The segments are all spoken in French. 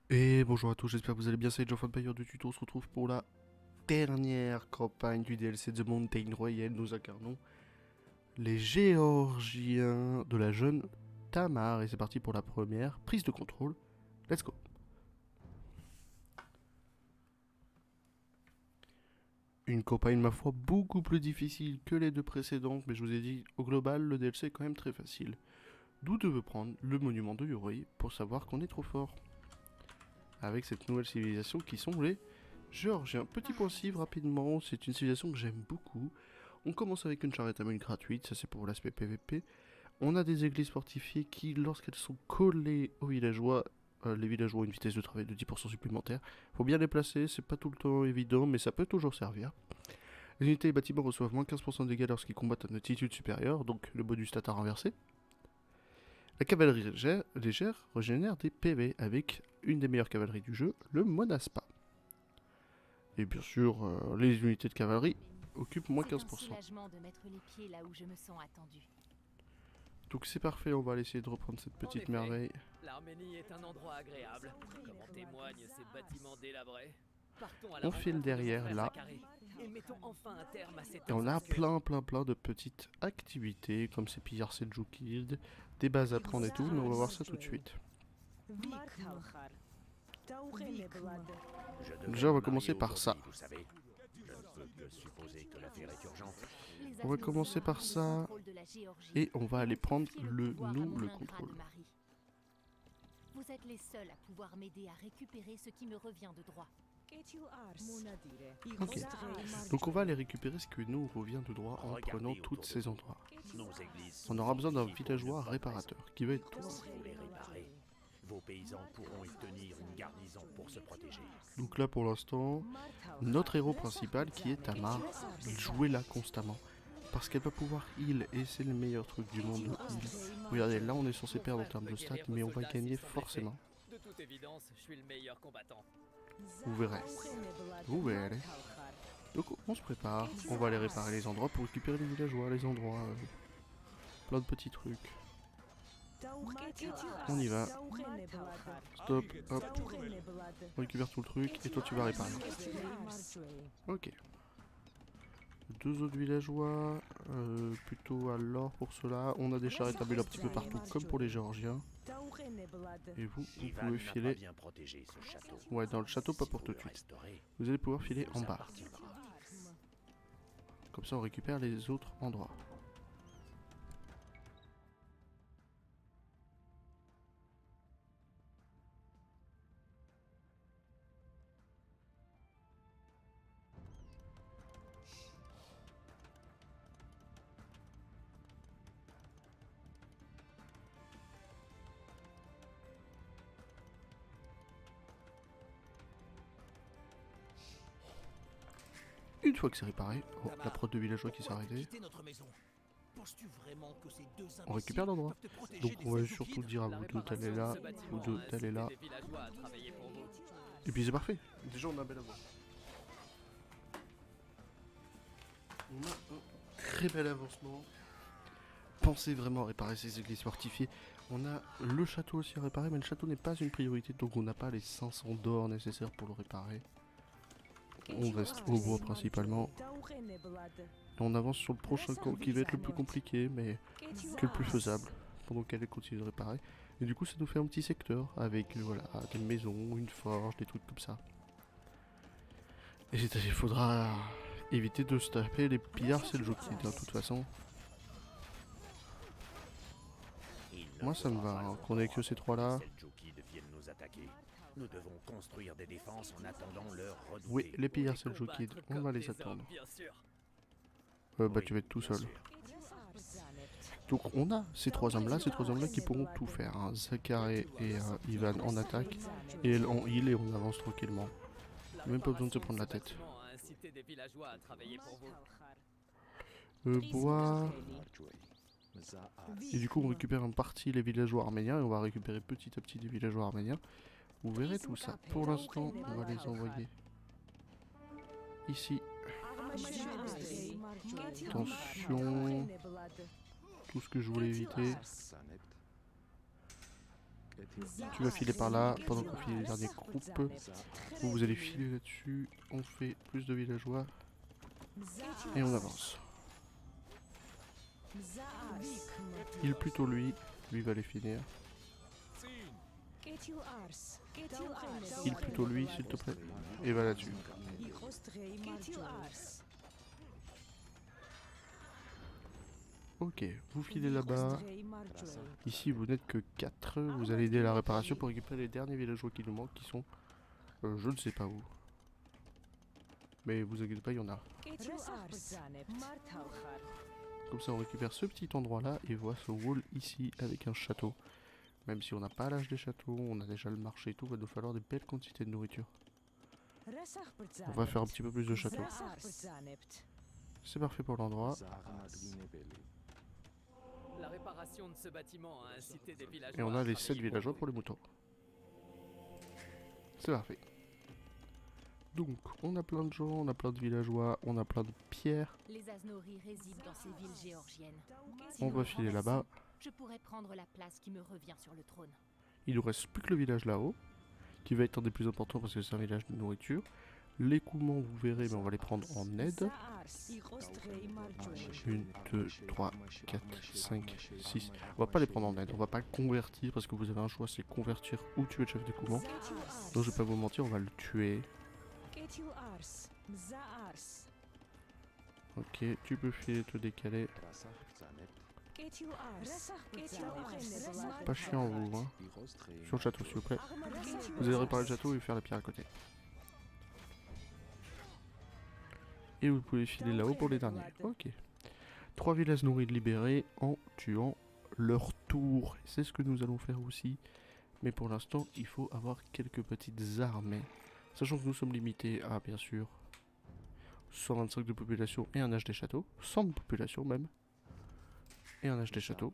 Et bonjour à tous, j'espère que vous allez bien, c'est Jean Empire de Tuto, on se retrouve pour la dernière campagne du DLC The Mountain Royale. Nous incarnons les Géorgiens de la jeune Tamar, et c'est parti pour la première prise de contrôle. Let's go. Une campagne, ma foi, beaucoup plus difficile que les deux précédentes, mais je vous ai dit, au global, le DLC est quand même très facile. D'où devait prendre le monument de Yuri pour savoir qu'on est trop fort. Avec cette nouvelle civilisation qui sont les Géorgiens. Petit point cive rapidement, c'est une civilisation que j'aime beaucoup. On commence avec une charrette à mule gratuite, ça c'est pour l'aspect PVP. On a des églises fortifiées qui, lorsqu'elles sont collées aux villageois, les villageois ont une vitesse de travail de 10% supplémentaire. Faut bien les placer, c'est pas tout le temps évident, mais ça peut toujours servir. Les unités et bâtiments reçoivent moins 15% de dégâts lorsqu'ils combattent à une altitude supérieure, donc le bonus stat à renverser. La cavalerie légère régénère des PV avec une des meilleures cavaleries du jeu, le Monaspa. Et bien sûr, les unités de cavalerie occupent moins 15%. De mettre les pieds là où je me sens attendue. Donc c'est parfait, on va essayer de reprendre cette petite merveille. L'Arménie est un endroit agréable, comme en témoignent ces bâtiments délabrés. Partons à la On file rencontre de derrière mon frère là. Zacharie, et mettons enfin un terme à cette Et on a exaspération. plein de petites activités, comme ces pillards Seljoukides, des bases à prendre et tout, mais on va voir ça tout de suite. Déjà, on va commencer par ça. Vous savez, je ne peux que supposer que l'affaire est urgente. Les On va Asmonéens commencer par ont pris le ça, contrôle de la Géorgie et on va aller prendre confié le pouvoir à nous, mon le ingrat contrôle. de mari. Vous êtes les seuls à pouvoir m'aider à récupérer ce qui me revient de droit. Ok. Donc on va aller récupérer ce que nous revient de droit en Regardez prenant autour tous de ces vous. endroits. Nos églises sont On aura besoin d'un fortifiées pour villageois une bonne réparateur, raison. qui va être toi. Si vous les réparez, vos paysans pourront y tenir une garnison pour se protéger. Donc là pour l'instant, notre héros principal qui est Tamar, il jouait là constamment. Parce qu'elle va pouvoir heal, et c'est le meilleur truc du monde de heal. Regardez, là on est censé perdre en termes de stats, mais on va gagner forcément. De toute évidence, je suis le meilleur combattant. Vous verrez. Vous verrez. Donc on se prépare, on va aller réparer les endroits pour récupérer les villageois, les endroits, plein de petits trucs. On y va. Stop, hop. On récupère tout le truc et toi tu vas réparer. Ok. Deux autres villageois, plutôt à l'or pour cela. On a des charrettes à bulles un petit peu partout, comme pour les Géorgiens. Et vous Ivan pouvez n'a pas filer. bien protégé ce château. Ouais, dans le château, pas Si pour vous tout de le suite. restaurez, Vous allez pouvoir filer en vous bas. appartiendra. Comme ça, on récupère les autres endroits. Une fois que c'est réparé, oh, la prod de villageois qui s'est arrêtée. On récupère l'endroit. Donc on va surtout dire à La vous deux réparation d'aller de là, ce vous bâtiment deux a d'aller incité là. des villageois à travailler pour vous. Et puis c'est parfait. Déjà on a un bel avance. On a un très bel avancement. Pensez vraiment à réparer ces églises fortifiées. On a le château aussi à réparer, mais le château n'est pas une priorité, donc on n'a pas les 500 d'or nécessaires pour le réparer. On reste au bois principalement. Et on avance sur le prochain camp qui va être le plus compliqué, mais que le plus faisable, pendant qu'elle continue de réparer. Et du coup ça nous fait un petit secteur avec voilà, des maisons, une forge, des trucs comme ça. Et il faudra éviter de se taper les pillards Seljoukides, de toute façon. Il ne Moi ça me faudra va, pas hein, qu'on ait que ces trois-là. que les Seljoukides viennent nous attaquer. Nous devons construire des défenses en attendant leur redouter. Oui, les pillards Les Seljoukides, combattre on comme va les des attendre. hommes, bien sûr. Bah Oui, tu vas être tout bien seul. sûr. Donc on a ces trois hommes-là qui pourront tout faire. Hein. Zacharie et Ivan en attaque, et elle en heal et on avance tranquillement. La Même pas besoin de se réparation prendre la ce tête. bâtiment a incité des villageois à travailler pour vous. Bois. Et du coup on récupère en partie les villageois arméniens et on va récupérer petit à petit des villageois arméniens. Vous verrez tout ça. Pour l'instant, on va les envoyer ici. Attention, tout ce que je voulais éviter. Tu vas filer par là pendant qu'on file les derniers groupes. Vous allez filer là-dessus. On fait plus de villageois. Et on avance. Il plutôt lui. Lui va les finir. Il plutôt lui, s'il te plaît. Et va là-dessus. Ok, vous filez là-bas. Ici, vous n'êtes que 4. Vous allez aider à la réparation pour récupérer les derniers villageois qui nous manquent, qui sont... je ne sais pas où. Mais vous inquiétez pas, il y en a. Comme ça, on récupère ce petit endroit-là et voit ce wall ici avec un château. Même si on n'a pas l'âge des châteaux, on a déjà le marché et tout, va nous falloir des belles quantités de nourriture. On va faire un petit peu plus de châteaux. C'est parfait pour l'endroit. La réparation de ce bâtiment a incité des villageois Et on a à les travailler 7 villageois pour les moutons. C'est parfait. Donc, on a plein de gens, on a plein de villageois, on a plein de pierres. Les Asnori résident dans ces villes géorgiennes. On va filer là-bas. Je pourrais prendre la place qui me revient sur le trône. Il nous reste plus que le village là-haut, qui va être un des plus importants parce que c'est un village de nourriture. Les Coumans, vous verrez, mais on va les prendre en aide. 1, 2, 3, 4, 5, 6. On va pas les prendre en aide, on va pas le convertir parce que vous avez un choix, c'est convertir ou tuer le chef des Coumans. Donc je vais pas vous mentir, on va le tuer. Ok, tu peux filer, te décaler. Pas chiant vous, hein. Sur le château s'il vous plaît. Vous allez réparer le château et faire la pierre à côté. Et vous pouvez filer là-haut pour les derniers. Ok. 3 villages nourris libérés en tuant leur tour. C'est ce que nous allons faire aussi. Mais pour l'instant, il faut avoir quelques petites armées. Sachant que nous sommes limités à, bien sûr, 125 de population et un âge des châteaux. 100 de population même. Et un âge des châteaux.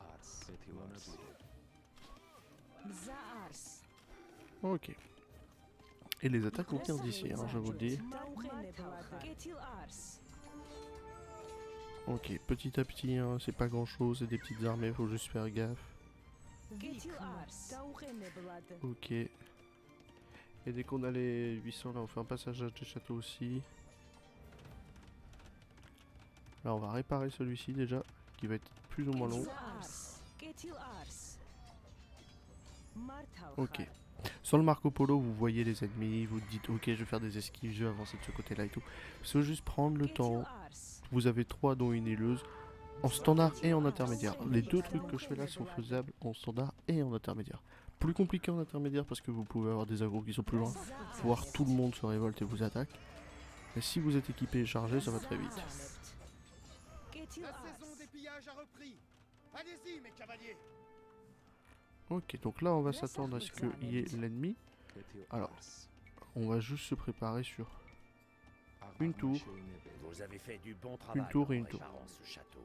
Ok. Et les attaques vont venir d'ici, hein, je vous le dis. Ok, petit à petit, hein, c'est pas grand chose, c'est des petites armées, faut juste faire gaffe. Ok. Et dès qu'on a les 800 là, on fait un passage des châteaux aussi. Là on va réparer celui-ci déjà, qui va être plus ou moins long. Ok. Sur le Marco Polo, vous voyez les ennemis, vous dites ok, je vais faire des esquives, je vais avancer de ce côté-là et tout. Il faut juste prendre le temps. Vous avez 3 dont une aileuse, en standard et en intermédiaire. Les 2 trucs que je fais là sont faisables en standard et en intermédiaire. Plus compliqué en intermédiaire parce que vous pouvez avoir des agros qui sont plus loin, voire tout le monde se révolte et vous attaque. Mais si vous êtes équipé et chargé, ça va très vite. La saison des pillages a repris. Allez-y, mes cavaliers. Ok, donc là on va s'attendre à ce qu'il y ait l'ennemi. Alors, on va juste se préparer sur une tour. Vous avez fait du bon travail tour et en une tour. réparant ce château.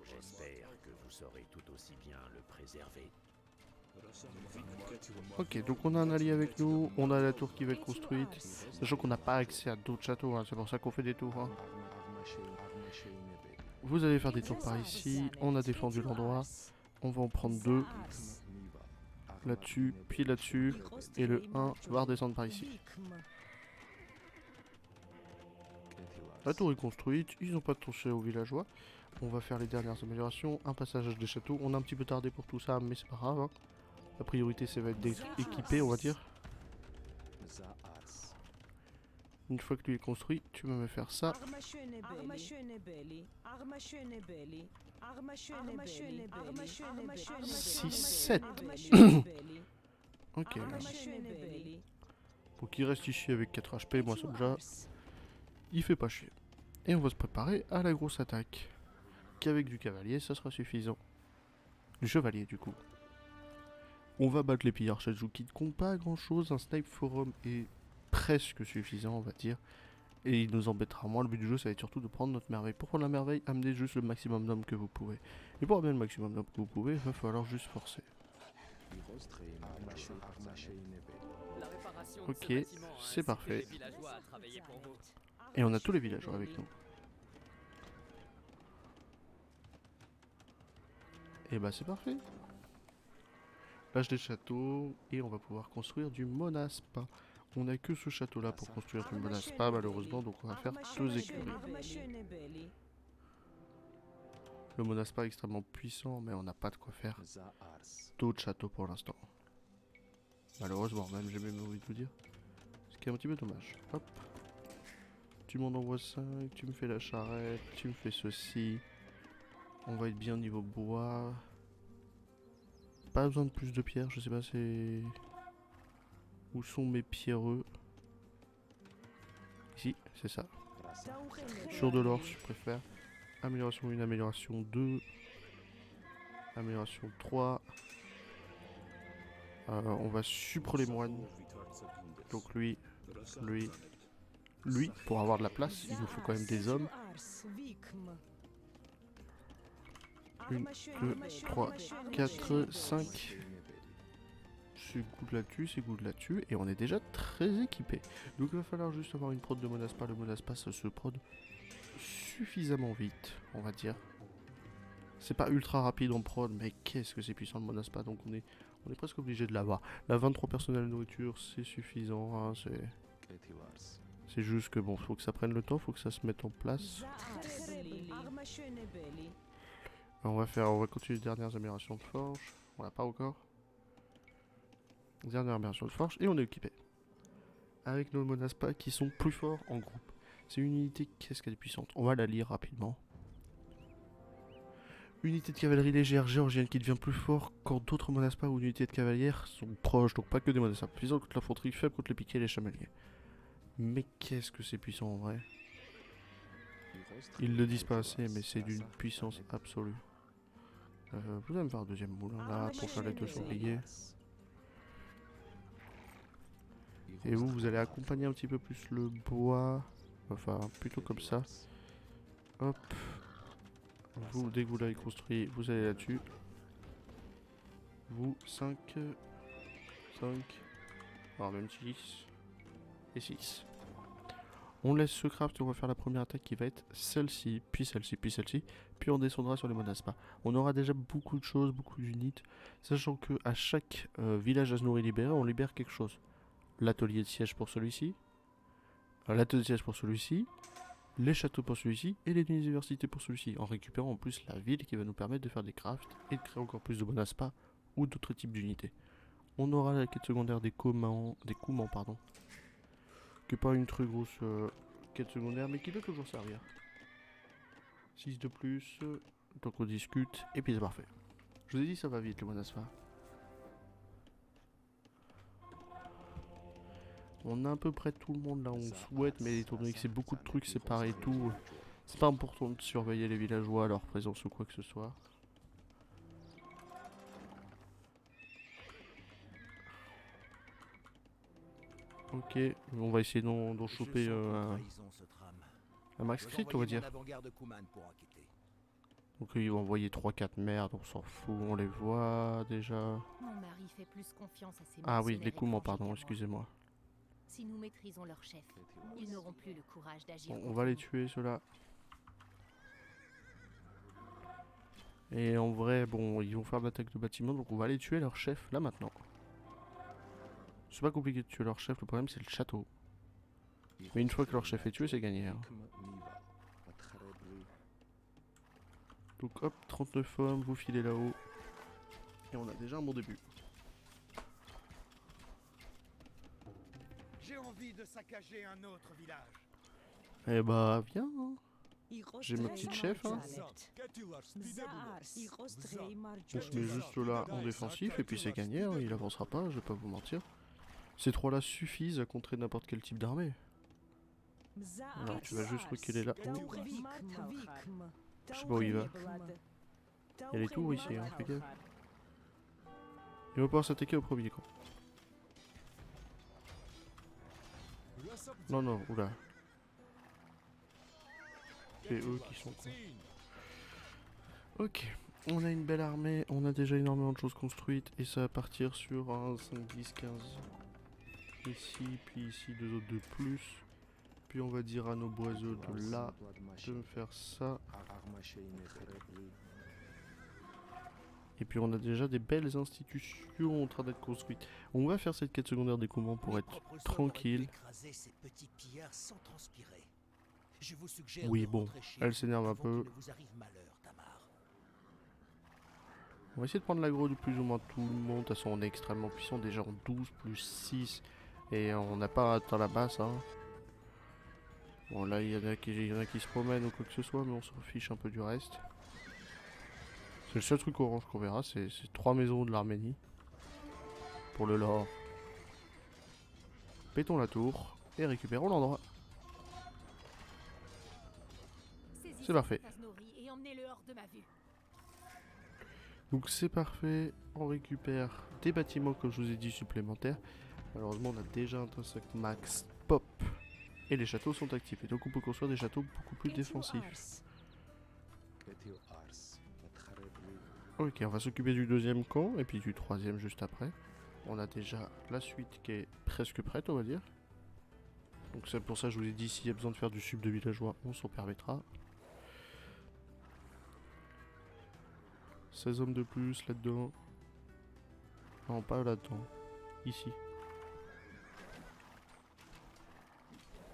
J'espère que vous saurez tout aussi bien le préserver. Ok, donc on a un allié avec nous, on a la tour qui va être construite. Sachant qu'on n'a pas accès à d'autres châteaux, hein, c'est pour ça qu'on fait des tours. Hein. Vous allez faire des tours par ici, on a défendu l'endroit. On va en prendre 2. Là-dessus, puis là-dessus. Et le 1 va redescendre par ici. La tour est construite, ils n'ont pas touché aux villageois. On va faire les dernières améliorations, un passage des châteaux. On a un petit peu tardé pour tout ça, mais c'est pas grave. Hein. La priorité, c'est d'être équipé, on va dire. Une fois que tu es construit, tu vas me faire ça. 6, 7. Ok. Donc il reste ici avec 4 HP, moi ça déjà. Il fait pas chier. Et on va se préparer à la grosse attaque. Qu'avec du cavalier, ça sera suffisant. Du chevalier du coup. On va battre les pillards Shadju qui ne comptent pas grand chose. Un snipe forum est presque suffisant, on va dire. Et il nous embêtera moins. Le but du jeu, ça va être surtout de prendre notre merveille. Pour prendre la merveille, amenez juste le maximum d'hommes que vous pouvez. Et pour amener le maximum d'hommes que vous pouvez, il va falloir juste forcer. Ok, c'est parfait. Et on a tous les villageois avec nous. Et bah c'est parfait. l'âge des châteaux, et on va pouvoir construire du monaspa. On n'a que ce château-là pour construire du monaspa, malheureusement, donc on va faire 2 écuries. Le monaspa est extrêmement puissant, mais on n'a pas de quoi faire d'autres châteaux pour l'instant. Malheureusement, même, j'ai même envie de vous dire. Ce qui est un petit peu dommage. Hop. Tu m'en envoies 5, tu me fais la charrette, tu me fais ceci. On va être bien niveau bois. Pas besoin de plus de pierres, je sais pas c'est... Où sont mes pierreux? Ici, c'est ça. Sur de l'or, si je préfère. Amélioration 1, amélioration 2. Amélioration 3. On va supre les moines. Donc lui, pour avoir de la place, il nous faut quand même des hommes. 1, 2, 3, 4, 5. C'est good là-dessus, c'est good là-dessus. Et on est déjà très équipé. Donc il va falloir juste avoir une prod de monaspa. Le monaspa, ça se prod suffisamment vite, on va dire. C'est pas ultra rapide en prod, mais qu'est-ce que c'est puissant le monaspa. Donc on est presque obligé de l'avoir. La 23 personnels de nourriture, c'est suffisant. Hein, c'est juste que bon, faut que ça prenne le temps, faut que ça se mette en place. On va continuer les dernières améliorations de forge. On l'a pas encore. Dernière amélioration de forge et on est équipé. Avec nos monaspa qui sont plus forts en groupe. C'est une unité, qu'est-ce qu'elle est puissante. On va la lire rapidement. Unité de cavalerie légère géorgienne qui devient plus fort quand d'autres monaspa ou unités de cavalières sont proches. Donc pas que des monaspa. Puissant contre l'infanterie, faible contre les piquets et les chamaliers. Mais qu'est-ce que c'est puissant en vrai. Ils le disent pas assez, mais c'est d'une puissance absolue. Vous allez me faire un deuxième moulin là pour faire les 2 sangliers. Et vous allez accompagner un petit peu plus le bois. Enfin, plutôt comme ça. Hop. Vous, dès que vous l'avez construit, vous allez là-dessus. Vous, 5. 5. Alors même 6. Et 6. On laisse ce craft et on va faire la première attaque qui va être celle-ci, puis celle-ci, puis celle-ci. Puis on descendra sur les monaspa. On aura déjà beaucoup de choses, beaucoup d'unités. Sachant que à chaque village à se nourrir libéré, on libère quelque chose. L'atelier de siège pour celui-ci. L'atelier de siège pour celui-ci. Les châteaux pour celui-ci. Et les universités pour celui-ci. En récupérant en plus la ville qui va nous permettre de faire des crafts. Et de créer encore plus de monaspa. Ou d'autres types d'unités. On aura la quête secondaire des coumans, pardon. Qui n'est pas une très grosse quête secondaire. Mais qui peut toujours servir. 6 de plus. Donc on discute. Et puis c'est parfait. Je vous ai dit ça va vite le monaspa. On a à peu près tout le monde là, on souhaite, mais étant donné que c'est beaucoup de trucs séparés et tout, c'est pas important de surveiller les villageois, leur présence ou quoi que ce soit. Ok, on va essayer d'en choper un max crit, on va dire. Donc ils vont envoyer 3-4 merdes, on s'en fout, on les voit déjà. Mon mari fait plus confiance à ses Ah oui, mercenaires les coumans, étrangers pardon, qu'à moi. excusez-moi. Si nous maîtrisons leur chef, ils n'auront plus le courage d'agir. On va les tuer ceux-là. Et en vrai, bon, ils vont faire l'attaque de bâtiment, donc on va aller tuer leur chef là maintenant. C'est pas compliqué de tuer leur chef, le problème c'est le château. Mais une fois que leur chef est tué, c'est gagné. Hein. Donc hop, 39 hommes, vous filez là-haut. Et on a déjà un bon début. J'ai envie de saccager un autre village. Eh bah, viens. Hein. J'ai ma petite chef. Hein. On se met juste là en défensif et puis c'est gagné. Hein. Il avancera pas, je vais pas vous mentir. Ces trois-là suffisent à contrer n'importe quel type d'armée. Alors tu vas juste reculer là. Oh. Je sais pas où il va. Il y a les tours ici, hein. Fais gaffe. Il va pouvoir s'attaquer au premier camp. Non, non, oula. C'est eux qui sont cons. Ok, on a une belle armée, on a déjà énormément de choses construites et ça va partir sur un 5, 10, 15. Ici, puis ici 2 autres de plus. Puis on va dire à nos boiseux de là de me faire ça. Et puis on a déjà des belles institutions en train d'être construites. On va faire cette quête secondaire d'écoulement pour être tranquille. Ces petits pillards sans transpirer. Je vous suggère Oui, de bon, rentrer chez elle vous s'énerve un avant peu. qu'il ne vous arrive malheur, Tamar. On va essayer de prendre l'aggro de plus ou moins tout le monde. De toute façon, on est extrêmement puissant. Déjà en 12 plus 6. Et on n'a pas atteint la base, hein. Bon, là, il y en a qui se promènent ou quoi que ce soit, mais on s'en fiche un peu du reste. C'est le seul truc orange qu'on verra, c'est 3 maisons de l'Arménie. Pour le lore. Pétons la tour et récupérons l'endroit. C'est parfait. Et emmenez-le hors de ma vue. Donc c'est parfait, on récupère des bâtiments comme je vous ai dit supplémentaires. Malheureusement on a déjà un sac max pop et les châteaux sont actifs. Et donc on peut construire des châteaux beaucoup plus défensifs. Ok, on va s'occuper du deuxième camp et puis du troisième juste après. On a déjà la suite qui est presque prête, on va dire. Donc c'est pour ça que je vous ai dit, s'il y a besoin de faire du sub de villageois, on s'en permettra. 16 hommes de plus là-dedans. Non, pas là-dedans. Ici.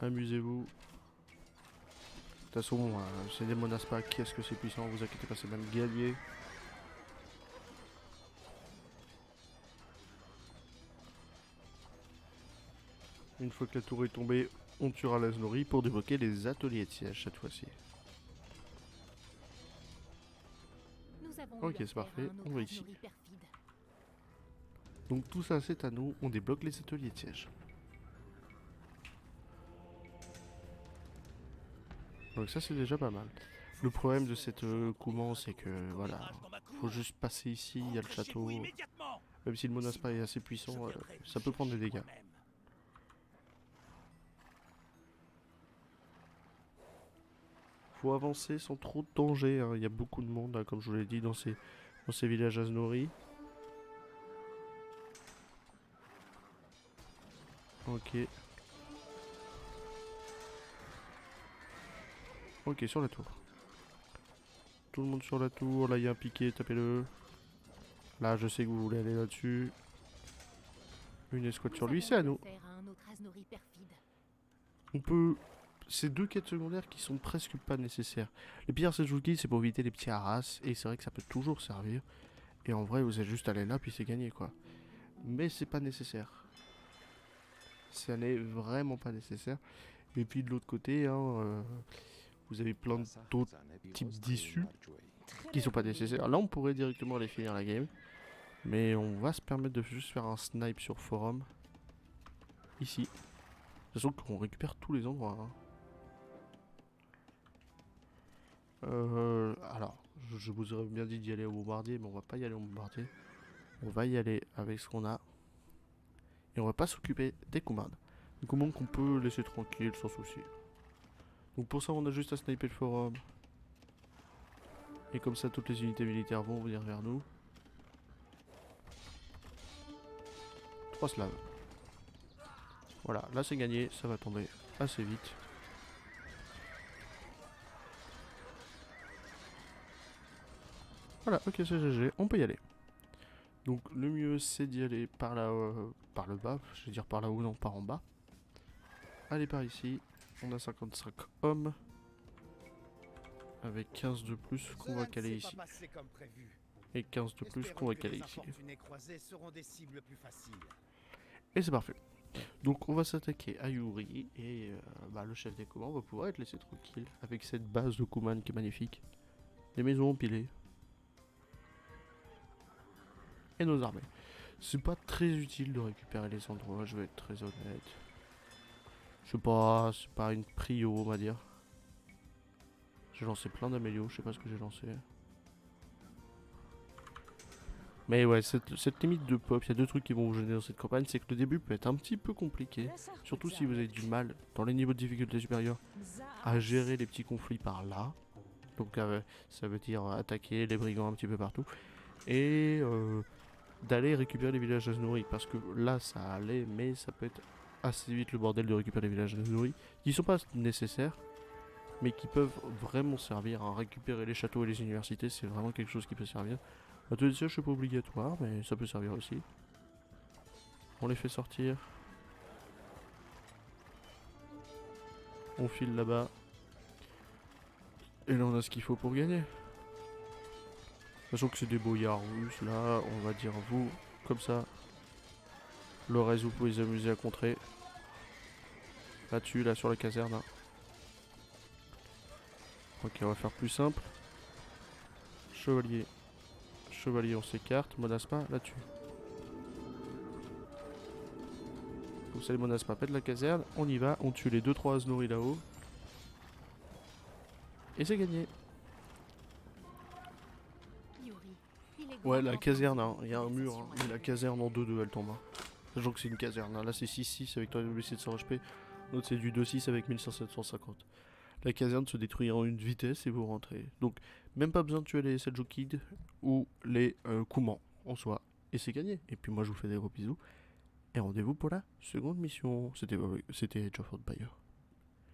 Amusez-vous. De toute façon, c'est des monaspas. Qu'est-ce que c'est puissant, vous inquiétez pas, c'est même guerrier. Une fois que la tour est tombée, on tuera l'Aznori pour débloquer les ateliers de siège cette fois-ci. Ok, c'est parfait, on va ici. Donc tout ça c'est à nous, on débloque les ateliers de siège. Donc ça c'est déjà pas mal. Le problème de cette Kouman c'est que voilà, faut juste passer ici, il y a le château. Même si le monaspa est assez puissant, ça peut prendre des dégâts. Faut avancer sans trop de danger, hein. Il y a beaucoup de monde, hein, comme je vous l'ai dit, dans ces villages Aznori. Ok. Ok, sur la tour. Tout le monde sur la tour, là il y a un piqué, tapez-le. Là je sais que vous voulez aller là-dessus. Une escouade sur lui, c'est à nous. On peut... C'est deux quêtes secondaires qui sont presque pas nécessaires. Les pires c'est je vous le dis, c'est pour éviter les petits haras. Et c'est vrai que ça peut toujours servir. Et en vrai vous êtes juste allé là puis c'est gagné quoi. Mais c'est pas nécessaire. Ça n'est vraiment pas nécessaire. Et puis de l'autre côté, hein, vous avez plein d'autres types d'issues qui sont pas nécessaires. Là on pourrait directement aller finir la game. Mais on va se permettre de juste faire un snipe sur forum. Ici. De toute façon qu'on récupère tous les endroits. Hein. Alors, je vous aurais bien dit d'y aller au bombardier, mais on va pas y aller au bombardier. On va y aller avec ce qu'on a. Et on va pas s'occuper des commandes. Les commandes qu'on peut laisser tranquilles sans souci. Donc pour ça on a juste à sniper le forum. Et comme ça toutes les unités militaires vont venir vers nous. 3 slaves. Voilà, là c'est gagné, ça va tomber assez vite. Voilà, ok c'est GG, on peut y aller. Donc le mieux c'est d'y aller par là, par le bas, je vais dire par là-haut, non par en bas. Allez par ici, on a 55 hommes. Avec 15 de plus qu'on va caler ici. Et 15 de plus qu'on va caler ici. Et c'est parfait. Donc on va s'attaquer à Yuri et le chef des commandes va pouvoir être laissé tranquille avec cette base de Kuman qui est magnifique. Les maisons empilées. Et nos armées. C'est pas très utile de récupérer les endroits, je vais être très honnête. Je sais pas, c'est pas une prio on va dire. J'ai lancé plein d'amélios, je sais pas ce que j'ai lancé. Mais ouais, cette limite de pop, il y a deux trucs qui vont vous gêner dans cette campagne, c'est que le début peut être un petit peu compliqué. Surtout si vous avez du mal, dans les niveaux de difficulté supérieurs, à gérer les petits conflits par là. Donc ça veut dire attaquer les brigands un petit peu partout. Et d'aller récupérer les villages Aznori. Parce que là ça allait, mais ça peut être assez vite le bordel de récupérer les villages Aznori. Qui sont pas nécessaires, mais qui peuvent vraiment servir à récupérer les châteaux et les universités. C'est vraiment quelque chose qui peut servir. Atelier de siège, c'est pas obligatoire, mais ça peut servir aussi. On les fait sortir. On file là-bas. Et là, on a ce qu'il faut pour gagner. Sachant que c'est des boyards russes, là, on va dire vous, comme ça. Le reste, vous pouvez vous amuser à contrer. Là-dessus, là, sur la caserne. Hein. Ok, on va faire plus simple. Chevalier. Chevalier, on s'écarte. Monaspa, là-dessus. Vous savez, Monaspa, pète la caserne. On y va, on tue les 2-3 Asnori là-haut. Et c'est gagné. Yuri, il est Ouais, grand la temps caserne, pour hein. Il y a un une mur. Hein. conversation Mais la avec caserne en 2-2, elle tombe. Hein. Sachant que c'est une caserne. Hein. Là, c'est 6-6 avec 3,7 de HP. L'autre, c'est du 2-6 avec 1750. La caserne se détruit en une vitesse et vous rentrez. Donc, même pas besoin de tuer les Seljukides ou les Koumans en soi. Et c'est gagné. Et puis moi, je vous fais des gros bisous. Et rendez-vous pour la seconde mission. C'était Age of Empires.